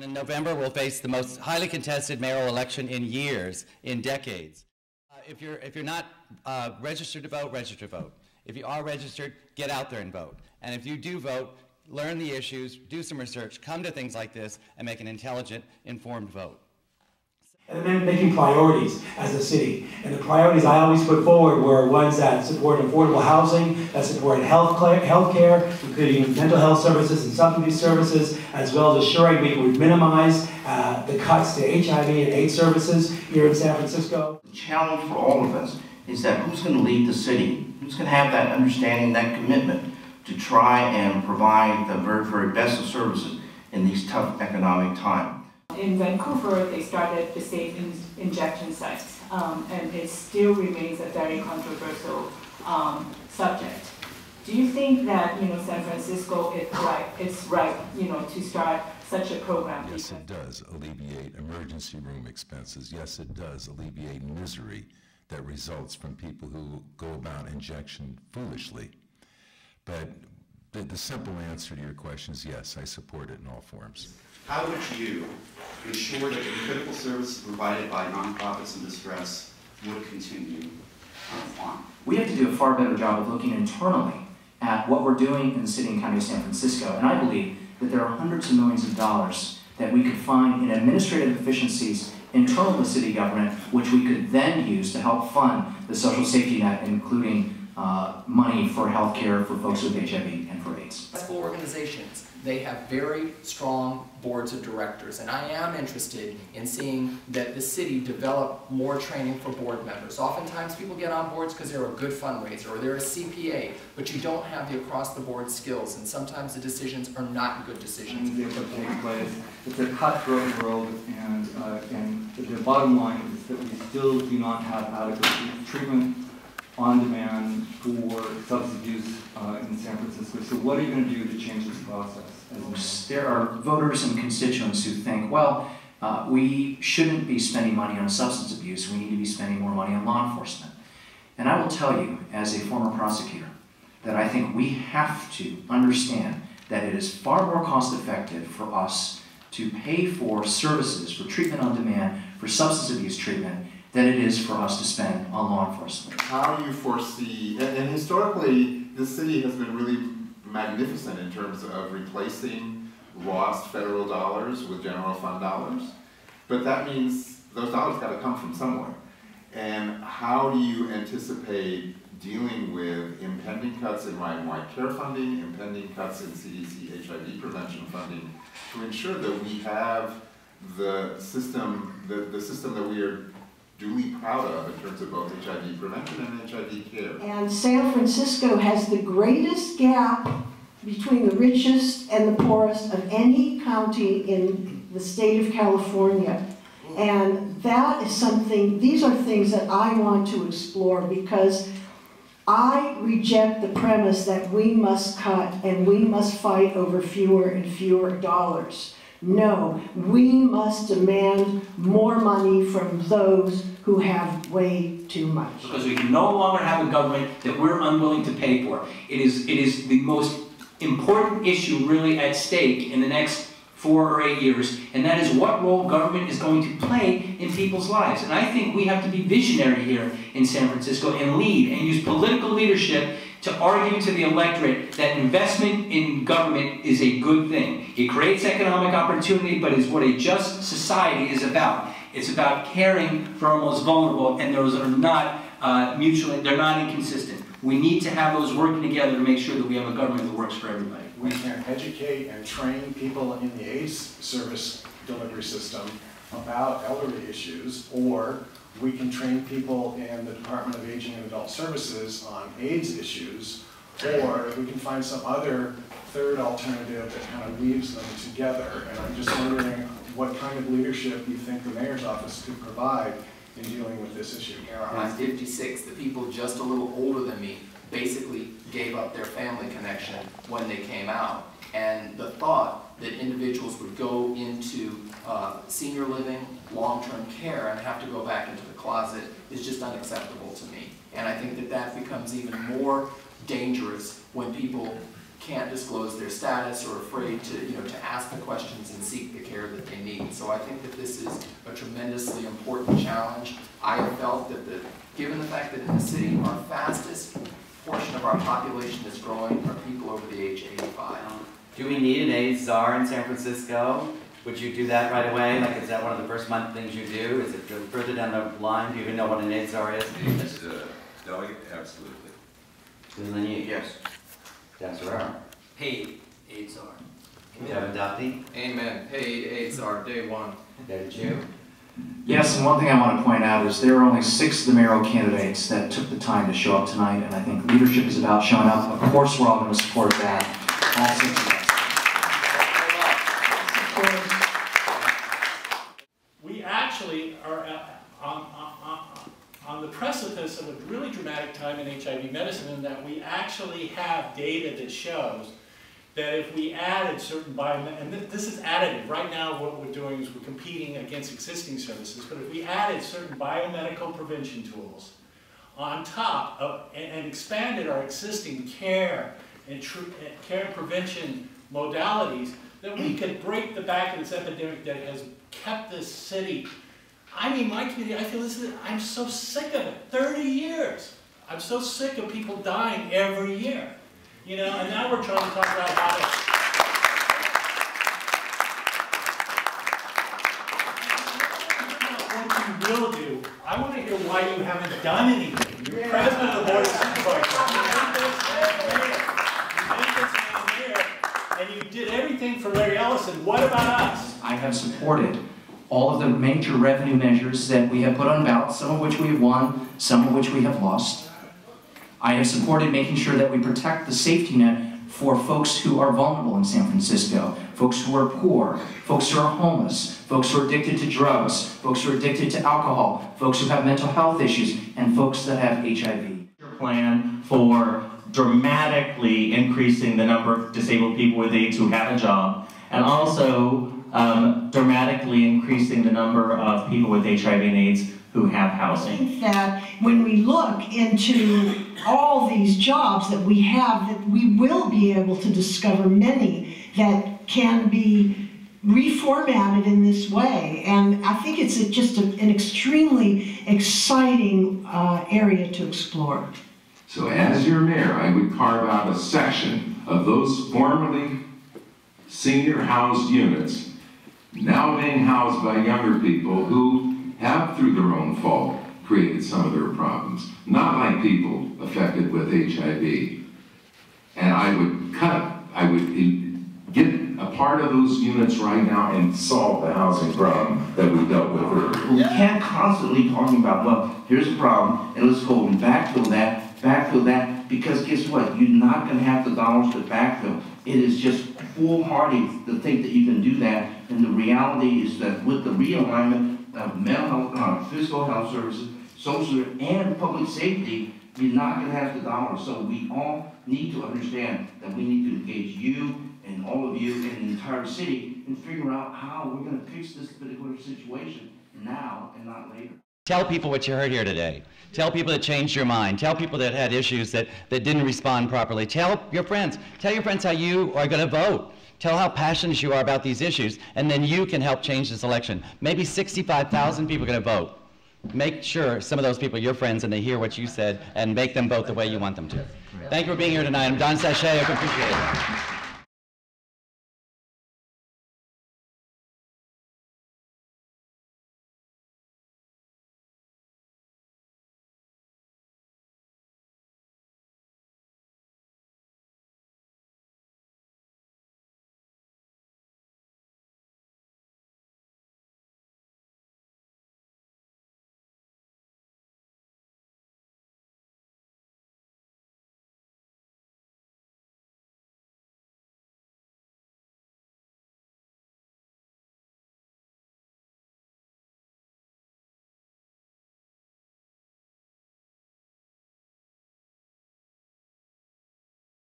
In November, we'll face the most highly contested mayoral election in years, in decades. If you're not registered to vote, register to vote. If you are registered, get out there and vote. And if you do vote, learn the issues, do some research, come to things like this, and make an intelligent, informed vote. And then making priorities as a city. And the priorities I always put forward were ones that support affordable housing, that support health care, including mental health services and substance abuse services, as well as assuring we would minimize the cuts to HIV and AIDS services here in San Francisco. The challenge for all of us is that who's going to lead the city? Who's going to have that understanding, that commitment to try and provide the very, very best of services in these tough economic times? In Vancouver, they started the safe injection sites, and it still remains a very controversial subject. Do you think that San Francisco is right to start such a program? Yes, it does alleviate emergency room expenses. Yes, it does alleviate misery that results from people who go about injection foolishly. But the simple answer to your question is yes, I support it in all forms. How would you ensure that the critical services provided by nonprofits in distress would continue on? We have to do a far better job of looking internally at what we're doing in the city and county of San Francisco. And I believe that there are hundreds of millions of dollars that we could find in administrative efficiencies internal to the city government, which we could then use to help fund the social safety net, including money for health care for folks with HIV and for AIDS. Successful organizations, they have very strong boards of directors, and I am interested in seeing that the city develop more training for board members. Oftentimes people get on boards because they're a good fundraiser or they're a CPA, but you don't have the across-the-board skills, and sometimes the decisions are not good decisions. It's a cutthroat world, and the bottom line is that we still do not have adequate treatment on demand for substance abuse in San Francisco. So what are you going to do to change this process? There are voters and constituents who think, well, we shouldn't be spending money on substance abuse, we need to be spending more money on law enforcement. And I will tell you, as a former prosecutor, that I think we have to understand that it is far more cost effective for us to pay for services, for treatment on demand, for substance abuse treatment, than it is for us to spend on law enforcement. How do you foresee, and historically, this city has been really magnificent in terms of replacing lost federal dollars with general fund dollars, but that means those dollars got to come from somewhere. And how do you anticipate dealing with impending cuts in right-and-wide care funding, impending cuts in CDC HIV prevention funding, to ensure that we have the system that we are duly proud of in terms of both HIV prevention and HIV care? And San Francisco has the greatest gap between the richest and the poorest of any county in the state of California. And that is something, these are things that I want to explore, because I reject the premise that we must cut and we must fight over fewer and fewer dollars. No, we must demand more money from those who have way too much. Because we can no longer have a government that we're unwilling to pay for. It is the most important issue really at stake in the next 4 or 8 years, and that is what role government is going to play in people's lives. And I think we have to be visionary here in San Francisco and lead and use political leadership to argue to the electorate that investment in government is a good thing. It creates economic opportunity, but is what a just society is about. It's about caring for our most vulnerable, and those are not they're not inconsistent. We need to have those working together to make sure that we have a government that works for everybody. We can educate and train people in the AIDS service delivery system about elderly issues, or we can train people in the Department of Aging and Adult Services on AIDS issues, or we can find some other third alternative that kind of weaves them together. And I'm just wondering what kind of leadership you think the mayor's office could provide in dealing with this issue. I'm 56. The people just a little older than me basically gave up their family connection when they came out. And the thought that individuals would go into senior living, long-term care, and have to go back into the closet is just unacceptable to me. And I think that that becomes even more dangerous when people can't disclose their status or afraid to, to ask the questions and seek the care that they need. So I think that this is a tremendously important challenge. I have felt that given the fact that in the city our fastest portion of our population is growing are people over the age of 85. Do we need an AIDS czar in San Francisco? Would you do that right away? Like, is that one of the first month things you do? Is it further down the line? Do you even know what an AIDS czar is? Delegate, absolutely. And then you, Yes. That's right. Paid AIDS czar. Bevan Dufty? Amen. Paid AIDS czar, day one. David Chiu? Yes, and one thing I want to point out is there are only 6 of the mayoral candidates that took the time to show up tonight, and I think leadership is about showing up. Of course, we're all going to support that. All 6 of us. We actually are on the precipice of a really dramatic time in HIV medicine, in that we actually have data that shows that if we added certain and this is additive. Right now what we're doing is we're competing against existing services, but if we added certain biomedical prevention tools on top of, and expanded our existing care and care prevention modalities, that we could break the back of this epidemic that has kept this city. I mean, my community, I feel this is, I'm so sick of it. 30 years. I'm so sick of people dying every year. And now we're trying to talk about how to... What you will do, I want to hear why you haven't done anything. You're president of the Board of Supervisors. And you did everything for Larry Ellison. What about us? I have supported all of the major revenue measures that we have put on ballots, some of which we have won, some of which we have lost. I have supported making sure that we protect the safety net for folks who are vulnerable in San Francisco, folks who are poor, folks who are homeless, folks who are addicted to drugs, folks who are addicted to alcohol, folks who have mental health issues, and folks that have HIV. Plan for dramatically increasing the number of disabled people with AIDS who have a job, and also dramatically increasing the number of people with HIV and AIDS who have housing. I think that when we look into all these jobs that we have, that we will be able to discover many that can be reformatted in this way. And I think it's just an extremely exciting area to explore. So as your mayor, I would carve out a section of those formerly senior housed units now being housed by younger people who have, through their own fault, created some of their problems. Not like people affected with HIV. And I would get a part of those units right now and solve the housing problem that we dealt with earlier. We can't constantly talking about, well, here's a problem, and let's go and backfill that, because guess what? You're not going to have the dollars to backfill. It is just foolhardy to think that you can do that, and the reality is that with the realignment of mental health, physical health services, social, and public safety, you're not going to have the dollars. So we all need to understand that we need to engage you and all of you in the entire city and figure out how we're going to fix this particular situation now and not later. Tell people what you heard here today. Tell people that changed your mind. Tell people that had issues that didn't respond properly. Tell your friends. Tell your friends how you are going to vote. Tell how passionate you are about these issues, and then you can help change this election. Maybe 65,000 people are going to vote. Make sure some of those people are your friends and they hear what you said, and make them vote the way you want them to. Thank you for being here tonight. I'm Don Sachet. I appreciate it.